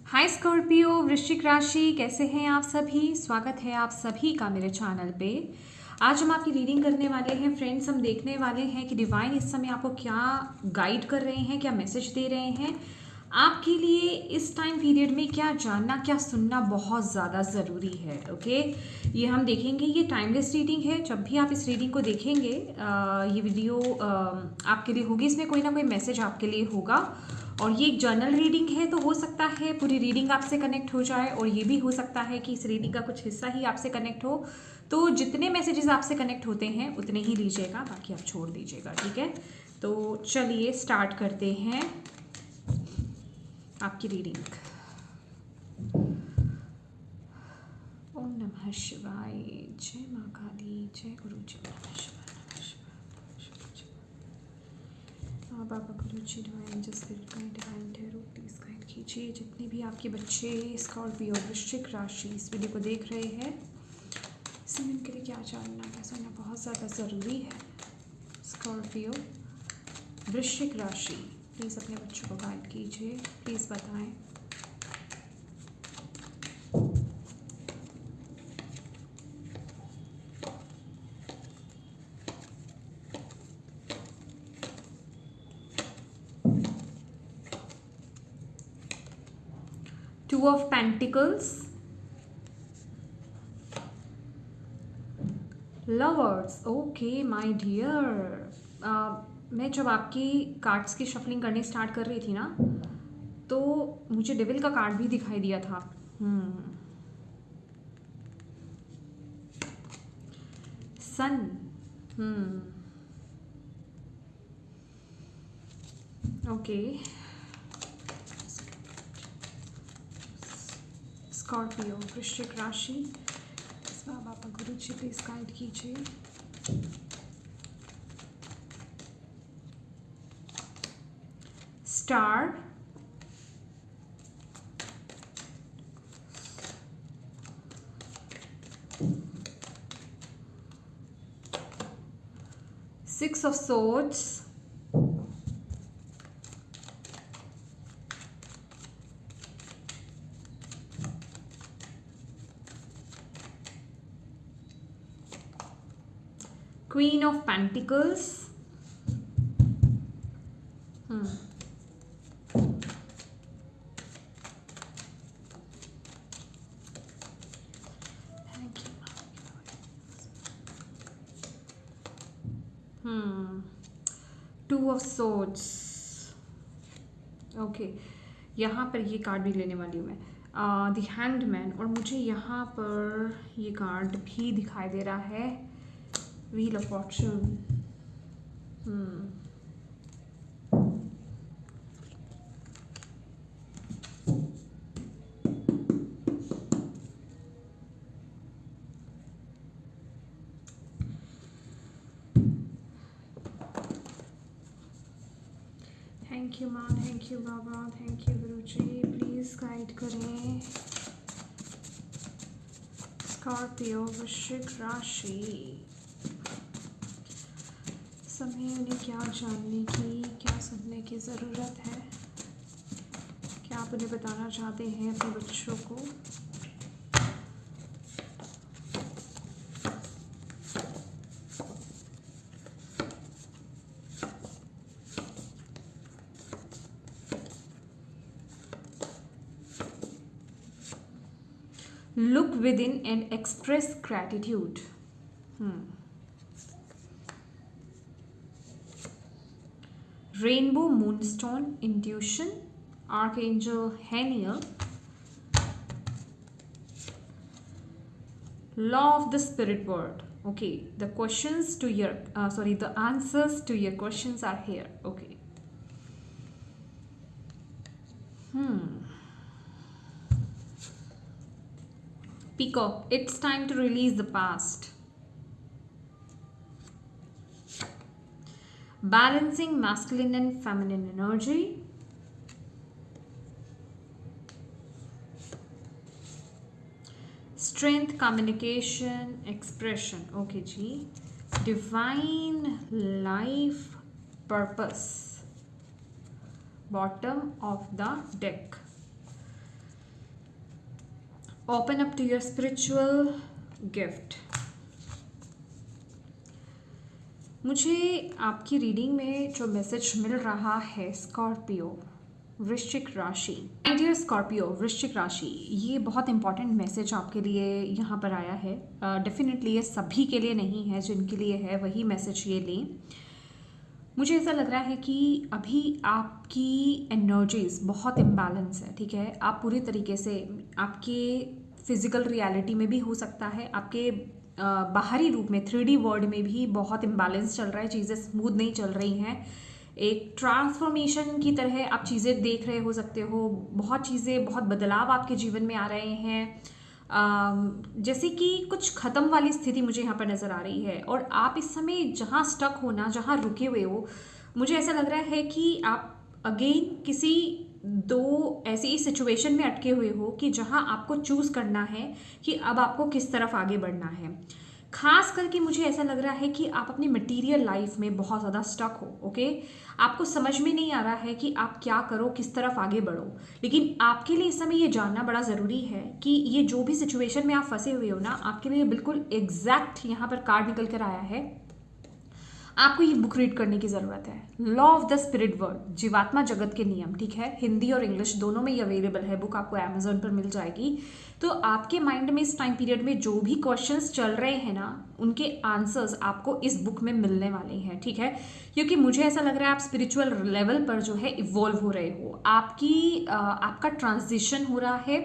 हाय Scorpio वृश्चिक राशि, कैसे हैं आप सभी। स्वागत है आप सभी का मेरे चैनल पे। आज हम आपकी रीडिंग करने वाले हैं फ्रेंड्स। हम देखने वाले हैं कि डिवाइन इस समय आपको क्या गाइड कर रहे हैं, क्या मैसेज दे रहे हैं आपके लिए इस टाइम पीरियड में। क्या जानना, क्या सुनना बहुत ज़्यादा ज़रूरी है। ओके, ये हम देखेंगे। ये टाइमलेस रीडिंग है। जब भी आप इस रीडिंग को देखेंगे, ये वीडियो आपके लिए होगी। इसमें कोई ना कोई मैसेज आपके लिए होगा। और ये एक जर्नल रीडिंग है, तो हो सकता है पूरी रीडिंग आपसे कनेक्ट हो जाए, और ये भी हो सकता है कि इस रीडिंग का कुछ हिस्सा ही आपसे कनेक्ट हो। तो जितने मैसेजेस आपसे कनेक्ट होते हैं उतने ही लीजिएगा, बाकी आप छोड़ दीजिएगा, ठीक है। तो चलिए स्टार्ट करते हैं आपकी रीडिंग। ओम नमः शिवाय। जय माँ काली, जय गुरु जी। नमः शिवाय, नमः शिवाय, नमः शिवाय। बाबा गुरु जी, डिवाइन जस्टिस गाइड, डिवाइन ठहरो, प्लीज़ गाइड कीजिए। जितने भी आपके बच्चे स्कॉर्पियो वृश्चिक राशि इस वीडियो को देख रहे हैं, इसमें उनके लिए क्या जानना, क्या सुनना बहुत ज़्यादा ज़रूरी है। स्कॉर्पियो वृश्चिक राशि, प्लीज़ अपने बच्चों को गाइड कीजिए, प्लीज़ बताएं। Two of Pentacles, Lovers, okay my dear. मैं जब आपकी कार्ड्स की शफलिंग करनी स्टार्ट कर रही थी ना, तो मुझे डेविल का कार्ड भी दिखाई दिया था। सन, ओके। स्कॉर्पियो वृश्चिक राशि, बाबा गुरु जी प्लीज गाइड कीजिए। Star, six of swords, Queen of Pentacles, Two of Swords, okay. यहाँ पर ये कार्ड भी लेने वाली हूँ मैं, द हैंगड, और मुझे यहाँ पर ये कार्ड भी दिखाई दे रहा है, wheel of fortune. Thank you माँ, थैंक यू बाबा, थैंक यू गुरु जी, प्लीज़ गाइड करें स्कॉर्पियो वृश्चिक राशि। समय उन्हें क्या जानने की, क्या सुनने की ज़रूरत है, क्या आप उन्हें बताना चाहते हैं अपने बच्चों को। Look within and express gratitude. Rainbow Moonstone, Intuition, Archangel Haniel, Law of the Spirit World. Okay, the questions to your the answers to your questions are here. Okay. Peacock, it's time to release the past. Balancing masculine and feminine energy. Strength, communication, expression. Okay, जी. Divine life purpose. Bottom of the deck. Open up to your spiritual gift. मुझे आपकी reading में जो message मिल रहा है, Scorpio वृश्चिक राशि। My dear Scorpio वृश्चिक राशि, ये बहुत इंपॉर्टेंट मैसेज आपके लिए यहाँ पर आया है। डेफिनेटली ये सभी के लिए नहीं है, जिनके लिए है वही मैसेज ये लें। मुझे ऐसा लग रहा है कि अभी आपकी एनर्जीज बहुत इम्बैलेंस है, ठीक है। आप पूरी तरीके से आपके फिजिकल रियलिटी में भी हो सकता है, आपके बाहरी रूप में 3D वर्ल्ड में भी बहुत इम्बैलेंस चल रहा है, चीज़ें स्मूथ नहीं चल रही हैं। एक ट्रांसफॉर्मेशन की तरह आप चीज़ें देख रहे हो सकते हो, बहुत चीज़ें, बहुत बदलाव आपके जीवन में आ रहे हैं। जैसे कि कुछ ख़त्म वाली स्थिति मुझे यहाँ पर नज़र आ रही है, और आप इस समय जहाँ स्टक हो ना, जहाँ रुके हुए हो, मुझे ऐसा लग रहा है कि आप अगेन किसी दो ऐसी सिचुएशन में अटके हुए हो कि जहाँ आपको चूज़ करना है कि अब आपको किस तरफ आगे बढ़ना है। खास करके मुझे ऐसा लग रहा है कि आप अपनी मटेरियल लाइफ में बहुत ज़्यादा स्टक हो, ओके। आपको समझ में नहीं आ रहा है कि आप क्या करो, किस तरफ आगे बढ़ो। लेकिन आपके लिए इस समय ये जानना बड़ा ज़रूरी है कि ये जो भी सिचुएशन में आप फंसे हुए हो ना, आपके लिए बिल्कुल एग्जैक्ट यहाँ पर कार्ड निकल कर आया है। आपको ये बुक रीड करने की ज़रूरत है। Law of the spirit world, जीवात्मा जगत के नियम, ठीक है। हिंदी और इंग्लिश दोनों में ये अवेलेबल है। बुक आपको अमेजोन पर मिल जाएगी। तो आपके माइंड में इस टाइम पीरियड में जो भी क्वेश्चंस चल रहे हैं ना, उनके आंसर्स आपको इस बुक में मिलने वाले हैं, ठीक है। क्योंकि मुझे ऐसा लग रहा है आप स्पिरिचुअल लेवल पर जो है इवॉल्व हो रहे हो। आपका ट्रांजिशन हो रहा है,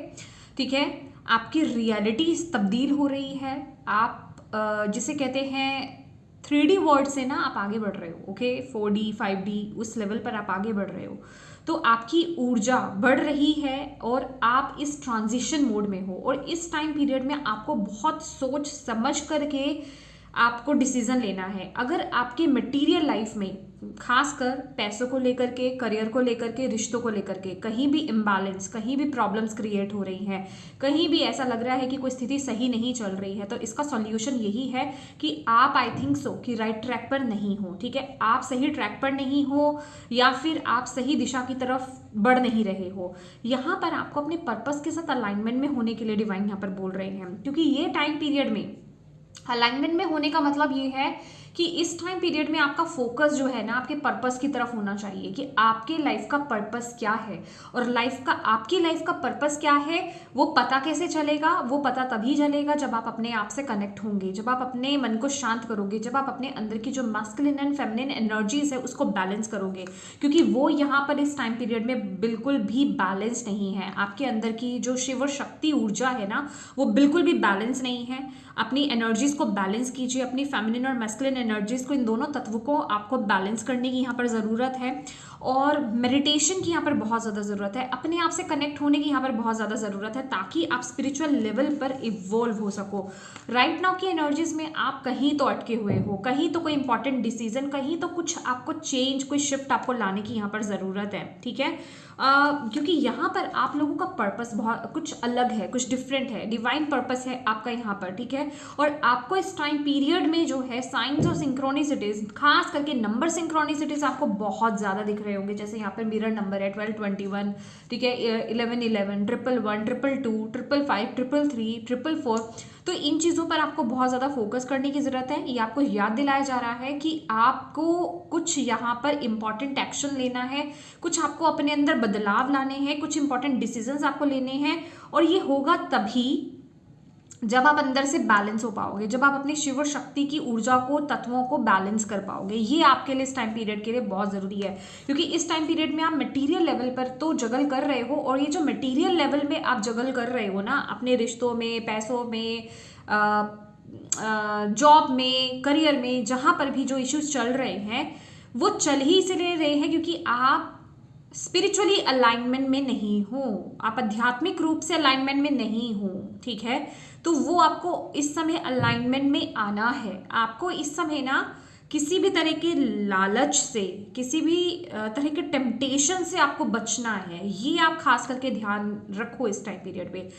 ठीक है। आपकी रियलिटी तब्दील हो रही है। आप जिसे कहते हैं 3D वर्ल्ड से ना आप आगे बढ़ रहे हो, ओके। 4D 5D उस लेवल पर आप आगे बढ़ रहे हो। तो आपकी ऊर्जा बढ़ रही है और आप इस ट्रांजिशन मोड में हो। और इस टाइम पीरियड में आपको बहुत सोच समझ करके आपको डिसीजन लेना है। अगर आपके मटेरियल लाइफ में, खासकर पैसों को लेकर के, करियर को लेकर के, रिश्तों को लेकर के कहीं भी इम्बैलेंस, कहीं भी प्रॉब्लम्स क्रिएट हो रही हैं, कहीं भी ऐसा लग रहा है कि कोई स्थिति सही नहीं चल रही है, तो इसका सॉल्यूशन यही है कि आप, आई थिंक सो, कि राइट ट्रैक पर नहीं हो, ठीक है। आप सही ट्रैक पर नहीं हो, या फिर आप सही दिशा की तरफ बढ़ नहीं रहे हो। यहाँ पर आपको अपने पर्पस के साथ अलाइनमेंट में होने के लिए डिवाइन यहाँ पर बोल रहे हैं। क्योंकि ये टाइम पीरियड में अलाइनमेंट में होने का मतलब ये है कि इस टाइम पीरियड में आपका फोकस जो है ना, आपके पर्पस की तरफ होना चाहिए कि आपके लाइफ का पर्पस क्या है। और आपकी लाइफ का पर्पस क्या है वो पता कैसे चलेगा? वो पता तभी चलेगा जब आप अपने आप से कनेक्ट होंगे, जब आप अपने मन को शांत करोगे, जब आप अपने अंदर की जो मैस्कुलिन एंड फेमिनिन एनर्जीज है उसको बैलेंस करोगे। क्योंकि वो यहाँ पर इस टाइम पीरियड में बिल्कुल भी बैलेंस नहीं है। आपके अंदर की जो शिव शक्ति ऊर्जा है ना, वो बिल्कुल भी बैलेंस नहीं है। अपनी एनर्जीज को बैलेंस कीजिए, अपनी फेमिनिन और मैस्कुलिन एनर्जीज को, इन दोनों तत्वों को आपको बैलेंस करने की यहाँ पर ज़रूरत है। और मेडिटेशन की यहाँ पर बहुत ज़्यादा ज़रूरत है, अपने आप से कनेक्ट होने की यहाँ पर बहुत ज़्यादा ज़रूरत है, ताकि आप स्पिरिचुअल लेवल पर इवॉल्व हो सको। राइट नाउ की एनर्जीज में आप कहीं तो अटके हुए हो, कहीं तो कोई इंपॉर्टेंट डिसीजन, कहीं तो कुछ आपको चेंज, कोई शिफ्ट आपको लाने की यहाँ पर ज़रूरत है, ठीक है। क्योंकि यहाँ पर आप लोगों का पर्पस बहुत कुछ अलग है, कुछ डिफरेंट है, डिवाइन पर्पस है आपका यहाँ पर, ठीक है। और आपको इस टाइम पीरियड में जो है साइंस और सिंक्रोनिसिटीज, खास करके नंबर सिंक्रोनिसिटीज आपको बहुत ज़्यादा दिख रहे होंगे। जैसे यहाँ पर मिरर नंबर है 1221, ठीक है, 1111, 111, 222, 555, 333, 444। तो इन चीज़ों पर आपको बहुत ज़्यादा फोकस करने की ज़रूरत है। ये आपको याद दिलाया जा रहा है कि आपको कुछ यहाँ पर इम्पॉर्टेंट एक्शन लेना है, कुछ आपको अपने अंदर बदलाव लाने हैं, कुछ इंपॉर्टेंट डिसीजंस आपको लेने हैं। और ये होगा तभी जब आप अंदर से बैलेंस हो पाओगे, जब आप अपनी शिव शक्ति की ऊर्जा को, तत्वों को बैलेंस कर पाओगे। ये आपके लिए इस टाइम पीरियड के लिए बहुत ज़रूरी है। क्योंकि इस टाइम पीरियड में आप मटेरियल लेवल पर तो जगल कर रहे हो, और ये जो मटेरियल लेवल में आप जगल कर रहे हो ना, अपने रिश्तों में, पैसों में, जॉब में, करियर में, जहाँ पर भी जो इश्यूज चल रहे हैं वो चल ही इसलिए रहे हैं क्योंकि आप स्पिरिचुअली अलाइनमेंट में नहीं हो, आप आध्यात्मिक रूप से अलाइनमेंट में नहीं हो, ठीक है। तो वो आपको इस समय अलाइनमेंट में आना है। आपको इस समय ना किसी भी तरह के लालच से, किसी भी तरह के टेम्पटेशन से आपको बचना है। ये आप खास करके ध्यान रखो इस टाइम पीरियड पे।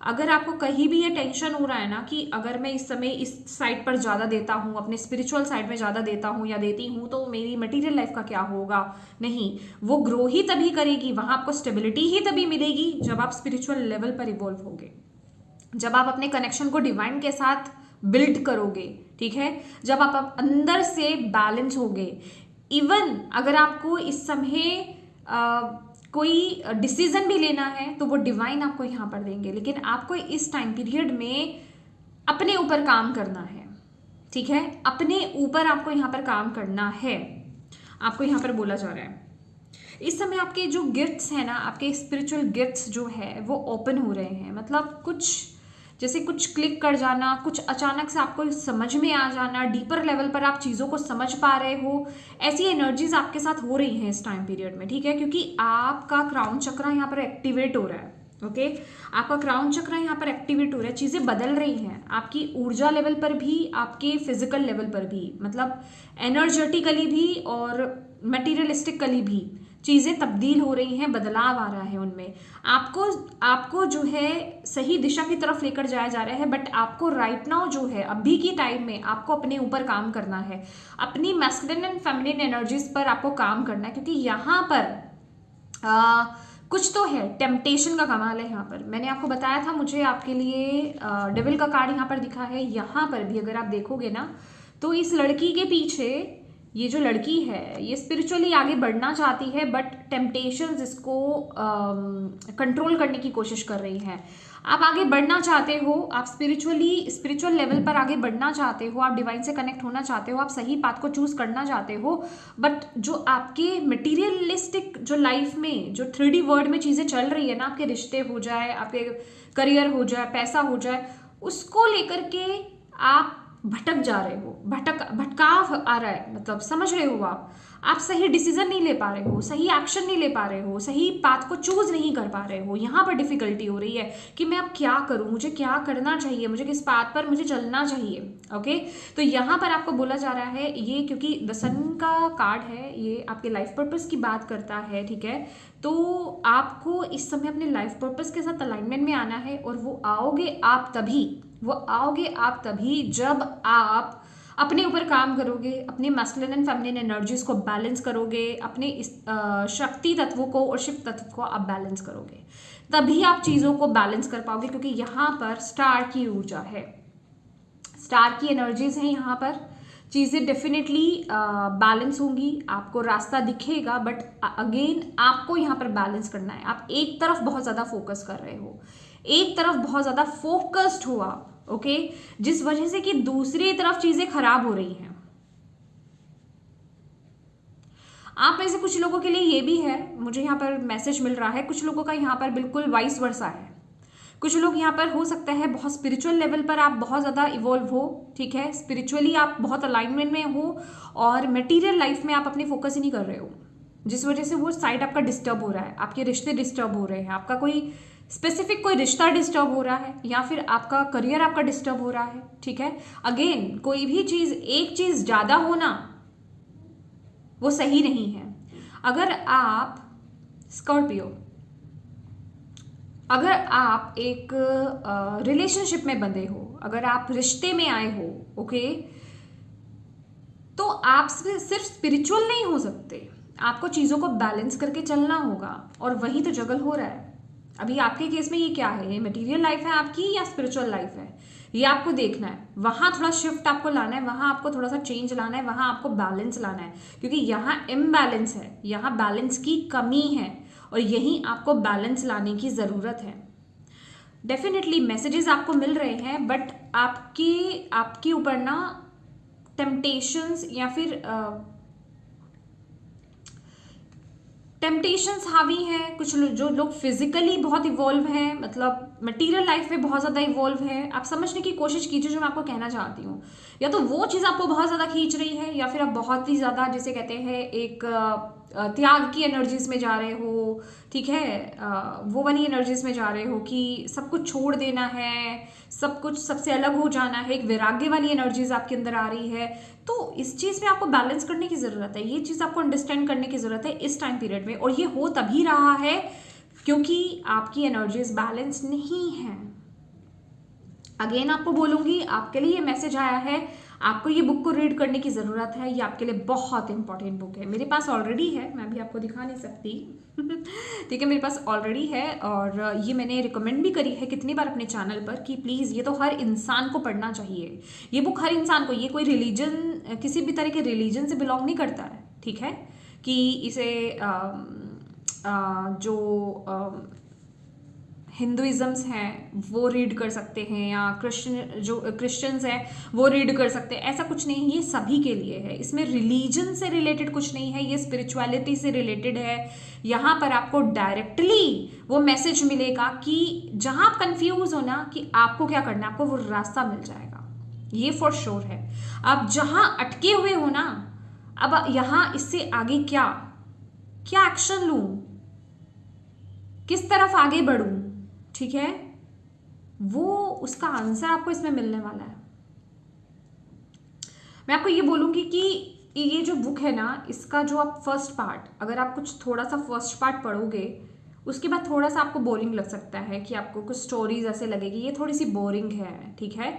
अगर आपको कहीं भी ये टेंशन हो रहा है ना कि अगर मैं इस समय इस साइड पर ज़्यादा देता हूँ, अपने स्पिरिचुअल साइड में ज़्यादा देता हूँ या देती हूँ, तो मेरी मटेरियल लाइफ का क्या होगा? नहीं, वो ग्रो ही तभी करेगी, वहाँ आपको स्टेबिलिटी ही तभी मिलेगी जब आप स्पिरिचुअल लेवल पर इवॉल्व होगे। जब आप अपने कनेक्शन को डिवाइन के साथ बिल्ड करोगे, ठीक है, जब आप अंदर से बैलेंस होगे, इवन अगर आपको इस समय कोई डिसीजन भी लेना है तो वो डिवाइन आपको यहाँ पर देंगे, लेकिन आपको इस टाइम पीरियड में अपने ऊपर काम करना है, ठीक है, अपने ऊपर आपको यहाँ पर काम करना है, आपको यहाँ पर बोला जा रहा है। इस समय आपके जो गिफ्ट्स हैं ना, आपके स्पिरिचुअल गिफ्ट्स जो है वो ओपन हो रहे हैं, मतलब कुछ जैसे कुछ क्लिक कर जाना, कुछ अचानक से आपको समझ में आ जाना, डीपर लेवल पर आप चीज़ों को समझ पा रहे हो, ऐसी एनर्जीज आपके साथ हो रही हैं इस टाइम पीरियड में, ठीक है, क्योंकि आपका क्राउन चक्र यहाँ पर एक्टिवेट हो रहा है। ओके, आपका क्राउन चक्र यहाँ पर एक्टिवेट हो रहा है, चीज़ें बदल रही हैं आपकी ऊर्जा लेवल पर भी, आपके फिजिकल लेवल पर भी, मतलब एनर्जेटिकली भी और मटीरियलिस्टिकली भी चीज़ें तब्दील हो रही हैं, बदलाव आ रहा है उनमें। आपको जो है सही दिशा की तरफ लेकर जाया जा रहा है, बट आपको राइट नाउ जो है अभी की टाइम में आपको अपने ऊपर काम करना है, अपनी मैस्कुलिन एंड फेमिनिन एनर्जीज पर आपको काम करना है, क्योंकि यहाँ पर कुछ तो है, टेम्पटेशन का कमाल है यहाँ पर। मैंने आपको बताया था मुझे आपके लिए डेविल का कार्ड यहाँ पर दिखा है। यहाँ पर भी अगर आप देखोगे ना तो इस लड़की के पीछे ये जो लड़की है ये स्पिरिचुअली आगे बढ़ना चाहती है, बट टेम्पटेशंस इसको कंट्रोल करने की कोशिश कर रही हैं। आप आगे बढ़ना चाहते हो, आप स्पिरिचुअल लेवल पर आगे बढ़ना चाहते हो, आप डिवाइन से कनेक्ट होना चाहते हो, आप सही पाथ को चूज करना चाहते हो, बट जो आपके मटीरियलिस्टिक जो लाइफ में जो 3D वर्ल्ड में चीज़ें चल रही है ना, आपके रिश्ते हो जाए, आपके करियर हो जाए, पैसा हो जाए, उसको लेकर के आप भटक जा रहे हो, भटकाव आ रहा है, मतलब समझ रहे हो आप सही डिसीजन नहीं ले पा रहे हो, सही एक्शन नहीं ले पा रहे हो, सही पाथ को चूज नहीं कर पा रहे हो। यहाँ पर डिफिकल्टी हो रही है कि मैं अब क्या करूँ, मुझे क्या करना चाहिए, मुझे किस पाथ पर मुझे चलना चाहिए। ओके, तो यहाँ पर आपको बोला जा रहा है ये, क्योंकि द सन का कार्ड है, ये आपके लाइफ पर्पस की बात करता है, ठीक है, तो आपको इस समय अपने लाइफ पर्पस के साथ अलाइनमेंट में आना है, और वो आओगे आप तभी जब आप अपने ऊपर काम करोगे, अपने मैस्कुलिन एंड फेमिनिन एनर्जीज को बैलेंस करोगे, अपने इस शक्ति तत्वों को और शिव तत्व को आप बैलेंस करोगे, तभी आप चीज़ों को बैलेंस कर पाओगे, क्योंकि यहाँ पर स्टार की ऊर्जा है, स्टार की एनर्जीज हैं, यहाँ पर चीज़ें डेफिनेटली बैलेंस होंगी, आपको रास्ता दिखेगा, बट अगेन आपको यहाँ पर बैलेंस करना है। आप एक तरफ बहुत ज़्यादा फोकस कर रहे हो, एक तरफ बहुत ज़्यादा फोकस्ड हो आप, ओके, जिस वजह से कि दूसरी तरफ चीज़ें खराब हो रही हैं। आप में से कुछ लोगों के लिए ये भी है, मुझे यहाँ पर मैसेज मिल रहा है, कुछ लोगों का यहाँ पर बिल्कुल वाइस वर्सा है। कुछ लोग यहाँ पर हो सकता है बहुत स्पिरिचुअल लेवल पर आप बहुत ज़्यादा इवॉल्व हो, ठीक है, स्पिरिचुअली आप बहुत अलाइनमेंट में हो, और मटेरियल लाइफ में आप अपने फोकस ही नहीं कर रहे हो, जिस वजह से वो साइड आपका डिस्टर्ब हो रहा है, आपके रिश्ते डिस्टर्ब हो रहे हैं, आपका कोई स्पेसिफिक कोई रिश्ता डिस्टर्ब हो रहा है, या फिर आपका करियर आपका डिस्टर्ब हो रहा है, ठीक है। अगेन कोई भी चीज़, एक चीज़ ज़्यादा होना वो सही नहीं है। अगर आप स्कॉर्पियो, अगर आप एक रिलेशनशिप में बंधे हो, अगर आप रिश्ते में आए हो, ओके, तो आप सिर्फ स्पिरिचुअल नहीं हो सकते, आपको चीज़ों को बैलेंस करके चलना होगा, और वही तो जगल हो रहा है। अभी आपके केस में ये क्या है, ये मटेरियल लाइफ है आपकी या स्पिरिचुअल लाइफ है, ये आपको देखना है। वहाँ थोड़ा शिफ्ट आपको लाना है, वहाँ आपको थोड़ा सा चेंज लाना है, वहाँ आपको बैलेंस लाना है, क्योंकि यहाँ इम्बैलेंस है, यहाँ बैलेंस की कमी है, और यही आपको बैलेंस लाने की ज़रूरत है। डेफिनेटली मैसेजेस आपको मिल रहे हैं, बट आपके ऊपर ना टेम्पटेशंस या फिर टेम्पटेशंस हावी हैं। कुछ जो लोग फिजिकली बहुत इवॉल्व हैं, मतलब मटेरियल लाइफ में बहुत ज़्यादा इवॉल्व है, आप समझने की कोशिश कीजिए जो मैं आपको कहना चाहती हूँ। या तो वो चीज़ आपको बहुत ज़्यादा खींच रही है, या फिर आप बहुत ही ज़्यादा, जिसे कहते हैं, एक त्याग की एनर्जीज में जा रहे हो, ठीक है, वो वाली एनर्जीज में जा रहे हो कि सब कुछ छोड़ देना है, सब कुछ सबसे अलग हो जाना है, एक वैराग्य वाली एनर्जीज आपके अंदर आ रही है। तो इस चीज़ में आपको बैलेंस करने की ज़रूरत है, ये चीज़ आपको अंडरस्टैंड करने की ज़रूरत है इस टाइम पीरियड में, और ये हो तभी रहा है क्योंकि आपकी एनर्जीज बैलेंस नहीं है। अगेन आपको बोलूँगी, आपके लिए ये मैसेज आया है, आपको ये बुक को रीड करने की ज़रूरत है। ये आपके लिए बहुत इंपॉर्टेंट बुक है। मेरे पास ऑलरेडी है, मैं भी आपको दिखा नहीं सकती ठीक है, मेरे पास ऑलरेडी है और ये मैंने रिकमेंड भी करी है कितनी बार अपने चैनल पर कि प्लीज़ ये तो हर इंसान को पढ़ना चाहिए। ये बुक हर इंसान को, ये कोई रिलीजन, किसी भी तरह के रिलीजन से बिलोंग नहीं करता है, ठीक है, कि इसे जो हिंदुइज़म्स हैं वो रीड कर सकते हैं या क्रिश्चियंस हैं वो रीड कर सकते हैं, ऐसा कुछ नहीं। ये सभी के लिए है। इसमें रिलीजन से रिलेटेड कुछ नहीं है, ये स्पिरिचुअलिटी से रिलेटेड है। यहाँ पर आपको डायरेक्टली वो मैसेज मिलेगा कि जहाँ आप कंफ्यूज हो ना कि आपको क्या करना है, आपको वो रास्ता मिल जाएगा, ये फॉर श्योर है। आप जहाँ अटके हुए हो ना, अब यहाँ इससे आगे क्या क्या एक्शन लूँ, किस तरफ आगे बढ़ूँ, ठीक है, वो उसका आंसर आपको इसमें मिलने वाला है। मैं आपको ये बोलूँगी कि ये जो बुक है ना, इसका जो आप फर्स्ट पार्ट, अगर आप कुछ थोड़ा सा फर्स्ट पार्ट पढ़ोगे, उसके बाद थोड़ा सा आपको बोरिंग लग सकता है कि आपको कुछ स्टोरीज ऐसे लगेगी ये थोड़ी सी बोरिंग है, ठीक है,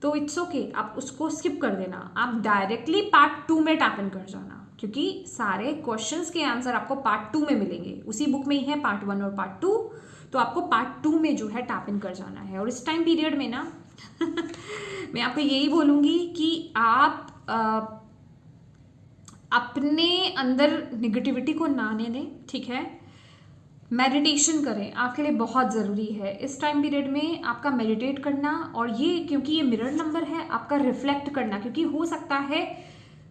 तो इट्स ओके, आप उसको स्किप कर देना। आप डायरेक्टली पार्ट 2 में टैप इन कर जाना, क्योंकि सारे क्वेश्चंस के आंसर आपको पार्ट 2 में मिलेंगे। उसी बुक में ही है पार्ट 1 और पार्ट 2, तो आपको पार्ट 2 में जो है टैप इन कर जाना है। और इस टाइम पीरियड में ना मैं आपको यही बोलूँगी कि आप अपने अंदर निगेटिविटी को ना आने दें, ठीक है, मेडिटेशन करें, आपके लिए बहुत ज़रूरी है इस टाइम पीरियड में आपका मेडिटेट करना। और ये क्योंकि ये मिरर नंबर है, आपका रिफ्लेक्ट करना, क्योंकि हो सकता है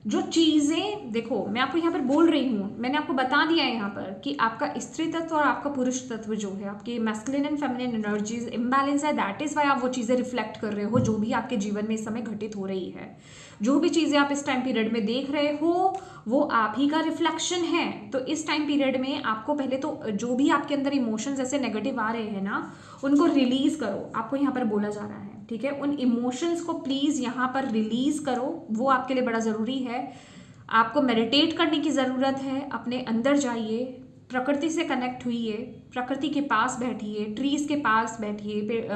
जो चीज़ें, देखो मैं आपको यहाँ पर बोल रही हूँ, मैंने आपको बता दिया है यहाँ पर कि आपका स्त्री तत्व और आपका पुरुष तत्व जो है, आपके masculine and feminine energies imbalance है, दैट इज़ वाई आप वो चीज़ें रिफ्लेक्ट कर रहे हो जो भी आपके जीवन में इस समय घटित हो रही है। जो भी चीज़ें आप इस टाइम पीरियड में देख रहे हो वो आप ही का रिफ्लेक्शन है। तो इस टाइम पीरियड में आपको पहले तो जो भी आपके अंदर इमोशंस ऐसे नेगेटिव आ रहे हैं ना, उनको रिलीज करो, आपको यहाँ पर बोला जा रहा है, ठीक है, उन इमोशंस को प्लीज़ यहाँ पर रिलीज करो, वो आपके लिए बड़ा ज़रूरी है। आपको मेडिटेट करने की ज़रूरत है, अपने अंदर जाइए, प्रकृति से कनेक्ट हुइए, प्रकृति के पास बैठिए, ट्रीज़ के पास बैठिए,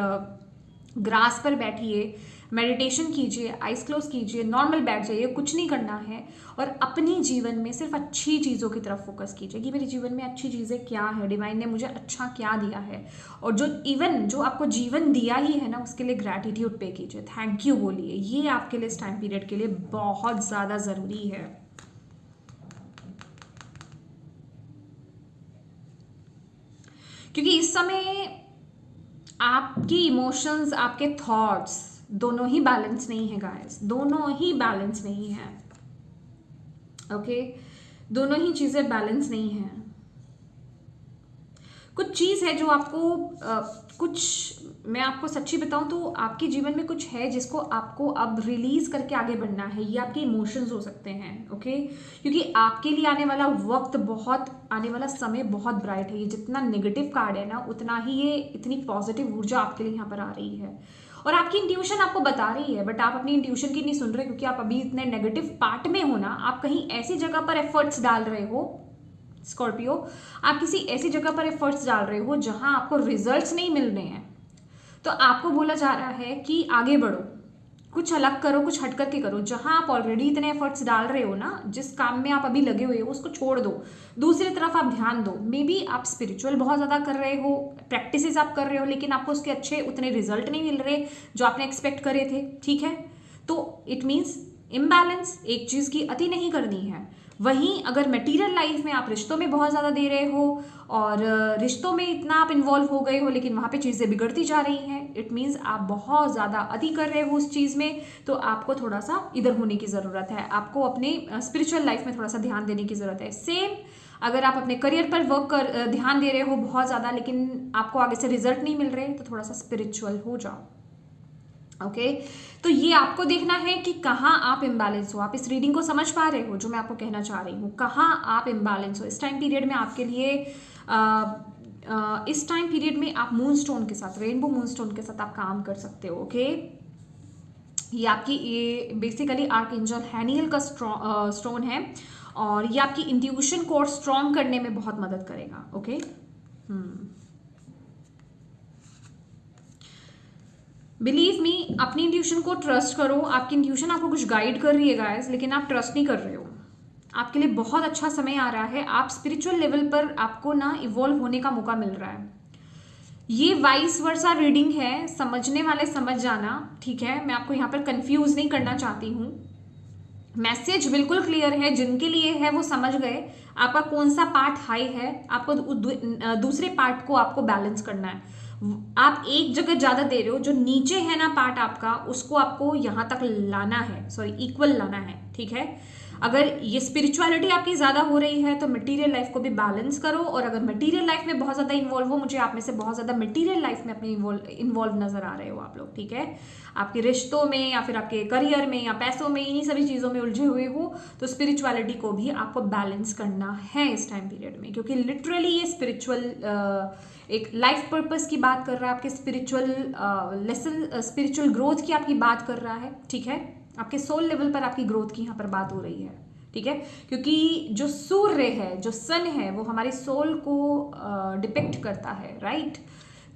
ग्रास पर बैठिए, मेडिटेशन कीजिए, आइज क्लोज कीजिए, नॉर्मल बैठ जाइए, कुछ नहीं करना है, और अपनी जीवन में सिर्फ अच्छी चीज़ों की तरफ फोकस कीजिए कि मेरे जीवन में अच्छी चीज़ें क्या है, डिवाइन ने मुझे अच्छा क्या दिया है, और जो आपको जीवन दिया ही है ना, उसके लिए ग्रैटिट्यूड पे कीजिए, थैंक यू बोलिए। ये आपके लिए इस टाइम पीरियड के लिए बहुत ज़्यादा ज़रूरी है। क्योंकि इस समय आपकी इमोशंस, आपके थॉट्स दोनों ही बैलेंस नहीं है गाइस, दोनों ही बैलेंस नहीं है, ओके, दोनों ही चीज़ें बैलेंस नहीं है। कुछ चीज़ है जो आपको मैं आपको सच्ची बताऊं तो आपके जीवन में कुछ है जिसको आपको अब रिलीज करके आगे बढ़ना है। ये आपके इमोशंस हो सकते हैं, ओके, क्योंकि आपके लिए आने वाला वक्त आने वाला समय बहुत ब्राइट है। ये जितना नेगेटिव कार्ड है ना, उतना ही ये इतनी पॉजिटिव ऊर्जा आपके लिए यहाँ पर आ रही है, और आपकी इंट्यूशन आपको बता रही है, बट आप अपनी इंट्यूशन की नहीं सुन रहे, क्योंकि आप अभी इतने नेगेटिव पार्ट में हो ना, आप कहीं ऐसी जगह पर एफर्ट्स डाल रहे हो स्कॉर्पियो, आप किसी ऐसी जगह पर एफर्ट्स डाल रहे हो जहां आपको रिजल्ट्स नहीं मिल रहे हैं। तो आपको बोला जा रहा है कि आगे बढ़ो, कुछ अलग करो, कुछ हट करके करो। जहां आप ऑलरेडी इतने एफर्ट्स डाल रहे हो ना, जिस काम में आप अभी लगे हुए हो, उसको छोड़ दो, दूसरी तरफ आप ध्यान दो। मे बी आप स्पिरिचुअल बहुत ज़्यादा कर रहे हो, प्रैक्टिसेस आप कर रहे हो, लेकिन आपको उसके अच्छे उतने रिजल्ट नहीं मिल रहे जो आपने एक्सपेक्ट करे थे, ठीक है, तो इट मीन्स इम्बैलेंस, एक चीज़ की अति नहीं करनी है। वहीं अगर मटेरियल लाइफ में आप रिश्तों में बहुत ज़्यादा दे रहे हो और रिश्तों में इतना आप इन्वॉल्व हो गए हो, लेकिन वहाँ पे चीज़ें बिगड़ती जा रही हैं, इट मीन्स आप बहुत ज़्यादा अति कर रहे हो उस चीज़ में, तो आपको थोड़ा सा इधर होने की ज़रूरत है, आपको अपने स्पिरिचुअल लाइफ में थोड़ा सा ध्यान देने की ज़रूरत है। सेम अगर आप अपने करियर पर ध्यान दे रहे हो बहुत ज़्यादा, लेकिन आपको आगे से रिजल्ट नहीं मिल रहे, तो थोड़ा सा स्पिरिचुअल हो जाओ, ओके। तो ये आपको देखना है कि कहाँ आप इम्बैलेंस हो। आप इस रीडिंग को समझ पा रहे हो जो मैं आपको कहना चाह रही हूँ, कहाँ आप इम्बैलेंस हो। इस टाइम पीरियड में आपके लिए इस टाइम पीरियड में आप मून स्टोन के साथ, रेनबो मून स्टोन के साथ आप काम कर सकते हो, ओके। ये बेसिकली आर्कएंजल हैनियल का स्टोन है, और ये आपकी इंट्यूशन को स्ट्रॉन्ग करने में बहुत मदद करेगा, ओके। बिलीव मी, अपनी इंट्यूशन को ट्रस्ट करो। आपकी इंट्यूशन आपको कुछ गाइड कर रही है गाइस, लेकिन आप ट्रस्ट नहीं कर रहे हो। आपके लिए बहुत अच्छा समय आ रहा है। आप स्पिरिचुअल लेवल पर आपको ना इवॉल्व होने का मौका मिल रहा है। ये वाइस वर्सा रीडिंग है, समझने वाले समझ जाना, ठीक है। मैं आपको यहाँ पर कंफ्यूज नहीं करना चाहती हूँ। मैसेज बिल्कुल क्लियर है, जिनके लिए है वो समझ गए आपका कौन सा पार्ट हाई है। आपको दूसरे पार्ट को आपको बैलेंस करना है। आप एक जगह ज्यादा दे रहे हो, जो नीचे है ना पार्ट आपका, उसको आपको यहां तक लाना है, सॉरी इक्वल लाना है, ठीक है। अगर ये स्पिरिचुअलिटी आपकी ज्यादा हो रही है तो मटेरियल लाइफ को भी बैलेंस करो। और अगर मटेरियल लाइफ में बहुत ज्यादा इन्वॉल्व हो, मुझे आप में से बहुत ज्यादा मटेरियल लाइफ में अपने इन्वॉल्व नजर आ रहे हो आप लोग, ठीक है। आपके रिश्तों में या फिर आपके करियर में या पैसों में, इन्हीं सभी चीजों में उलझे हुए हो, तो स्पिरिचुअलिटी को भी आपको बैलेंस करना है इस टाइम पीरियड में। क्योंकि लिटरली ये स्पिरिचुअल एक लाइफ पर्पस की बात कर रहा है, आपके स्पिरिचुअल लेसन, स्पिरिचुअल ग्रोथ की आपकी बात कर रहा है, ठीक है। आपके सोल लेवल पर आपकी ग्रोथ की यहाँ पर बात हो रही है, ठीक है। क्योंकि जो सूर्य है, जो सन है, वो हमारे सोल को डिपिक्ट करता है, राइट।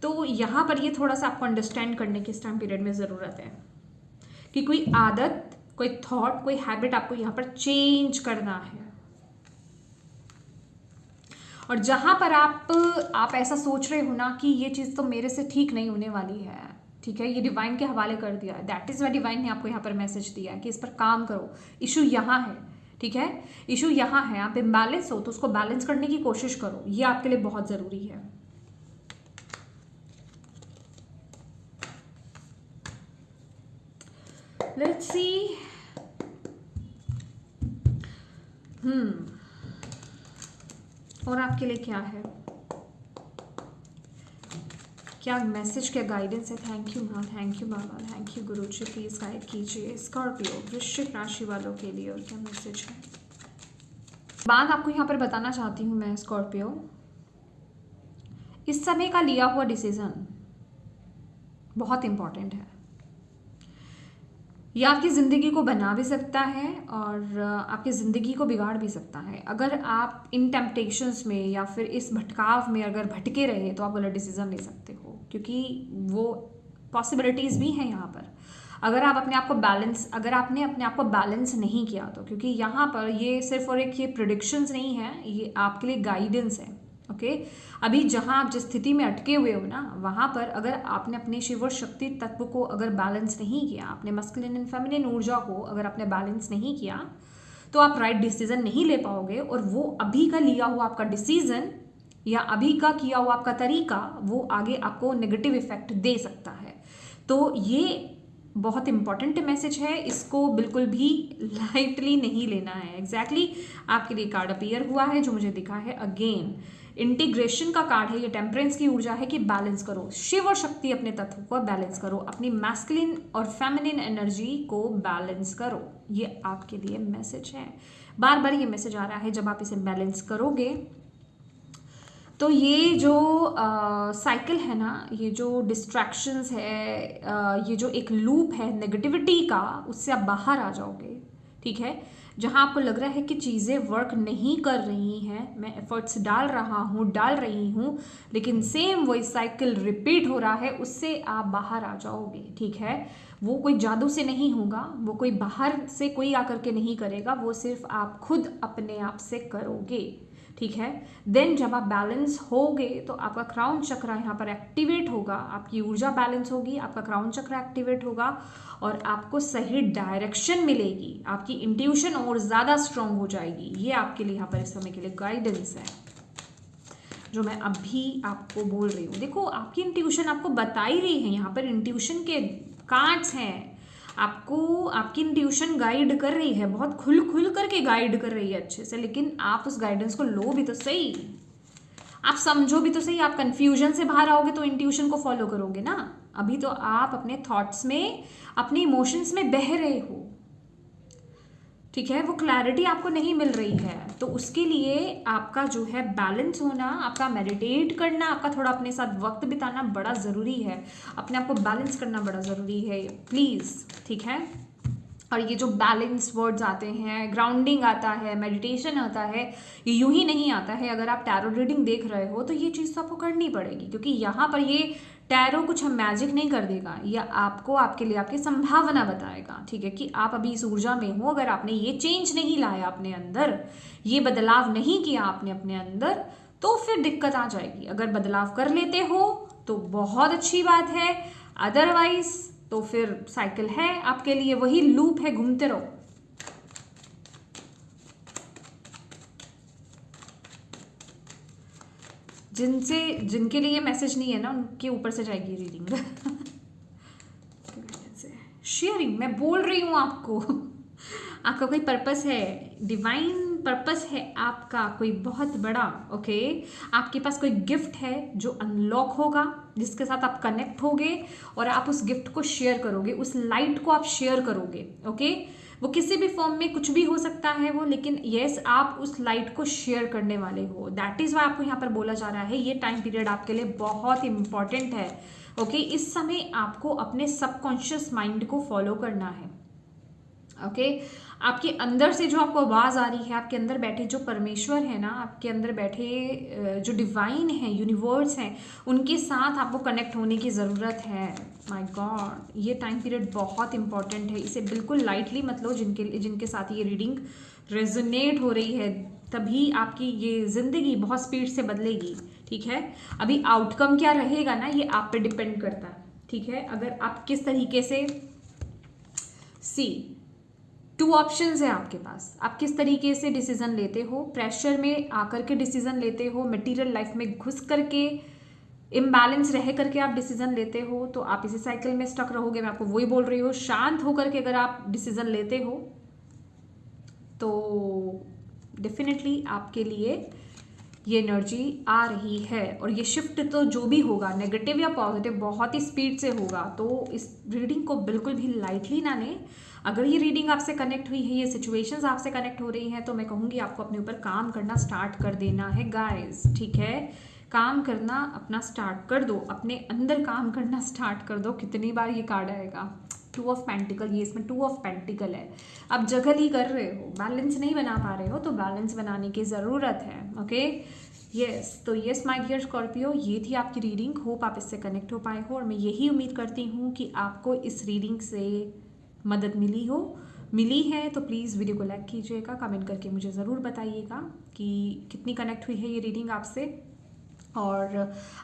तो यहाँ पर ये थोड़ा सा आपको अंडरस्टैंड करने की इस टाइम पीरियड में ज़रूरत है कि कोई आदत, कोई थॉट, कोई हैबिट आपको यहाँ पर चेंज करना है। और जहां पर आप ऐसा सोच रहे हो ना कि ये चीज़ तो मेरे से ठीक नहीं होने वाली है, ठीक है, ये डिवाइन के हवाले कर दिया। दैट इज़ वाई डिवाइन ने आपको यहाँ पर मैसेज दिया है कि इस पर काम करो। इशू यहाँ है, ठीक है, इशू यहाँ है। आप इम्बैलेंस हो तो उसको बैलेंस करने की कोशिश करो, ये आपके लिए बहुत ज़रूरी है। Let's see. और आपके लिए क्या है, क्या मैसेज, क्या गाइडेंस है। थैंक यू माँ, थैंक यू बाबा, थैंक यू गुरु जी। प्लीज गाइड कीजिए स्कॉर्पियो वृश्चिक राशि वालों के लिए, और क्या मैसेज है। बात आपको यहाँ पर बताना चाहती हूँ मैं स्कॉर्पियो, इस समय का लिया हुआ डिसीजन बहुत इंपॉर्टेंट है। यह आपकी ज़िंदगी को बना भी सकता है और आपकी ज़िंदगी को बिगाड़ भी सकता है। अगर आप इन टेम्पटेशंस में या फिर इस भटकाव में अगर भटके रहे तो आप गलत डिसीजन ले सकते हो, क्योंकि वो पॉसिबिलिटीज़ भी हैं यहाँ पर। अगर आप अपने आप को बैलेंस, अगर आपने अपने आप को बैलेंस नहीं किया तो, क्योंकि यहाँ पर ये सिर्फ और एक ये प्रेडिक्शंस नहीं है, ये आपके लिए गाइडेंस है, ओके। अभी जहां आप जिस स्थिति में अटके हुए हो ना, वहां पर अगर आपने अपने शिव और शक्ति तत्व को अगर बैलेंस नहीं किया, अपने मस्कुलिन एंड फेमिनिन ऊर्जा को अगर आपने बैलेंस नहीं किया, तो आप राइट डिसीजन नहीं ले पाओगे। और वो अभी का लिया हुआ आपका डिसीजन या अभी का किया हुआ आपका तरीका, वो आगे आपको नेगेटिव इफेक्ट दे सकता है। तो ये बहुत इंपॉर्टेंट मैसेज है, इसको बिल्कुल भी लाइटली नहीं लेना है। एग्जैक्टली आपके लिए कार्ड अपीयर हुआ है जो मुझे दिखा है, अगेन इंटीग्रेशन का कार्ड है, ये टेम्परेंस की ऊर्जा है कि बैलेंस करो, शिव और शक्ति अपने तत्व को बैलेंस करो, अपनी मैस्कुलिन और फेमिनिन एनर्जी को बैलेंस करो। ये आपके लिए मैसेज है। बार बार ये मैसेज आ रहा है, जब आप इसे बैलेंस करोगे तो ये जो साइकिल है ना, ये जो डिस्ट्रैक्शंस है, ये जो एक लूप है नेगेटिविटी का, उससे आप बाहर आ जाओगे, ठीक है। जहां आपको लग रहा है कि चीज़ें वर्क नहीं कर रही हैं, मैं एफर्ट्स डाल रही हूँ, लेकिन सेम वही साइकिल रिपीट हो रहा है, उससे आप बाहर आ जाओगे, ठीक है। वो कोई जादू से नहीं होगा, वो कोई बाहर से कोई आकर के नहीं करेगा, वो सिर्फ आप खुद अपने आप से करोगे, ठीक है। देन जब आप बैलेंस होगे तो आपका क्राउन चक्र यहाँ पर एक्टिवेट होगा, आपकी ऊर्जा बैलेंस होगी, आपका क्राउन चक्र एक्टिवेट होगा और आपको सही डायरेक्शन मिलेगी, आपकी इंट्यूशन और ज़्यादा स्ट्रांग हो जाएगी। ये आपके लिए यहाँ पर इस समय के लिए गाइडेंस है जो मैं अभी आपको बोल रही हूँ। देखो, आपकी इंट्यूशन आपको बता ही रही है, यहाँ पर इंट्यूशन के कार्ड्स हैं, आपको आपकी इंट्यूशन गाइड कर रही है, बहुत खुल करके गाइड कर रही है अच्छे से। लेकिन आप उस गाइडेंस को लो भी तो सही, आप समझो भी तो सही। आप कंफ्यूजन से बाहर आओगे तो इंट्यूशन को फॉलो करोगे ना। अभी तो आप अपने थॉट्स में, अपने इमोशंस में बह रहे हो, ठीक है, वो क्लैरिटी आपको नहीं मिल रही है। तो उसके लिए आपका जो है बैलेंस होना, आपका मेडिटेट करना, आपका थोड़ा अपने साथ वक्त बिताना बड़ा ज़रूरी है, अपने आप को बैलेंस करना बड़ा ज़रूरी है, प्लीज़, ठीक है। और ये जो बैलेंस वर्ड्स आते हैं, ग्राउंडिंग आता है, मेडिटेशन आता है, ये यूं ही नहीं आता है। अगर आप टैरो रीडिंग देख रहे हो तो ये चीज़ तो आपको करनी पड़ेगी, क्योंकि यहाँ पर ये टैरो कुछ मैजिक नहीं कर देगा, या आपको आपके लिए आपकी संभावना बताएगा, ठीक है, कि आप अभी इस ऊर्जा में हो। अगर आपने ये चेंज नहीं लाया अपने अंदर, ये बदलाव नहीं किया आपने अपने अंदर, तो फिर दिक्कत आ जाएगी। अगर बदलाव कर लेते हो तो बहुत अच्छी बात है, अदरवाइज तो फिर साइकिल है आपके लिए, वही लूप है, घूमते रहो। जिनके लिए मैसेज नहीं है ना, उनके ऊपर से जाएगी रीडिंग। शेयरिंग, मैं बोल रही हूँ आपको, आपका कोई पर्पस है, डिवाइन पर्पस है आपका कोई बहुत बड़ा। ओके, आपके पास कोई गिफ्ट है जो अनलॉक होगा, जिसके साथ आप कनेक्ट होगे और आप उस गिफ्ट को शेयर करोगे, उस लाइट को आप शेयर करोगे। ओके, वो किसी भी फॉर्म में कुछ भी हो सकता है वो, लेकिन यस आप उस लाइट को शेयर करने वाले हो। दैट इज वाई आपको यहाँ पर बोला जा रहा है ये टाइम पीरियड आपके लिए बहुत इंपॉर्टेंट है। ओके, इस समय आपको अपने सबकॉन्शियस माइंड को फॉलो करना है। ओके, आपके अंदर से जो आपको आवाज़ आ रही है, आपके अंदर बैठे जो परमेश्वर है ना, आपके अंदर बैठे जो डिवाइन है, यूनिवर्स हैं, उनके साथ आपको कनेक्ट होने की ज़रूरत है। माय गॉड, ये टाइम पीरियड बहुत इंपॉर्टेंट है, इसे बिल्कुल लाइटली मत लो। जिनके साथ ये रीडिंग रेजोनेट हो रही है, तभी आपकी ये ज़िंदगी बहुत स्पीड से बदलेगी। ठीक है, अभी आउटकम क्या रहेगा ना, ये आप पे डिपेंड करता है। ठीक है, अगर आप किस तरीके से टू ऑप्शंस है आपके पास, आप किस तरीके से डिसीजन लेते हो, प्रेशर में आकर के डिसीजन लेते हो, मटेरियल लाइफ में घुस करके इम्बैलेंस रह करके आप डिसीजन लेते हो, तो आप इसी साइकिल में स्टक रहोगे। मैं आपको वही बोल रही हूँ, शांत होकर के अगर आप डिसीजन लेते हो तो डेफिनेटली आपके लिए ये एनर्जी आ रही है। और ये शिफ्ट तो जो भी होगा, नेगेटिव या पॉजिटिव, बहुत ही स्पीड से होगा। तो इस रीडिंग को बिल्कुल भी लाइटली ना लें। अगर ये रीडिंग आपसे कनेक्ट हुई है, ये सिचुएशंस आपसे कनेक्ट हो रही हैं, तो मैं कहूँगी आपको अपने ऊपर काम करना स्टार्ट कर देना है गाइस। ठीक है, काम करना अपना स्टार्ट कर दो, अपने अंदर काम करना स्टार्ट कर दो। कितनी बार ये कार्ड आएगा, 2 ऑफ पेंटिकल, ये इसमें 2 ऑफ पेंटिकल है। आप जगल ही कर रहे हो, बैलेंस नहीं बना पा रहे हो, तो बैलेंस बनाने की ज़रूरत है। ओके, यस, तो यस माय डियर स्कॉर्पियो, ये थी आपकी रीडिंग। होप आप इससे कनेक्ट हो पाए हो, और मैं यही उम्मीद करती हूँ कि आपको इस रीडिंग से मदद मिली है तो प्लीज़ वीडियो को लाइक कीजिएगा, कमेंट करके मुझे ज़रूर बताइएगा कि कितनी कनेक्ट हुई है ये रीडिंग आपसे, और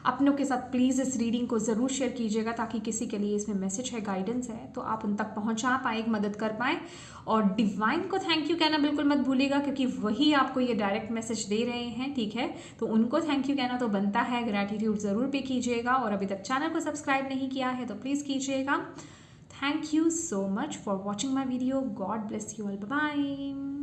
अपनों के साथ प्लीज़ इस रीडिंग को ज़रूर शेयर कीजिएगा, ताकि किसी के लिए इसमें मैसेज है, गाइडेंस है, तो आप उन तक पहुंचा पाए, मदद कर पाएँ। और डिवाइन को थैंक यू कहना बिल्कुल मत भूलिएगा, क्योंकि वही आपको ये डायरेक्ट मैसेज दे रहे हैं। ठीक है, तो उनको थैंक यू कहना तो बनता है, ग्रैटिट्यूड ज़रूर पे कीजिएगा। और अभी तक चैनल को सब्सक्राइब नहीं किया है तो प्लीज़ कीजिएगा। Thank you so much for watching my video. God bless you all. Bye bye.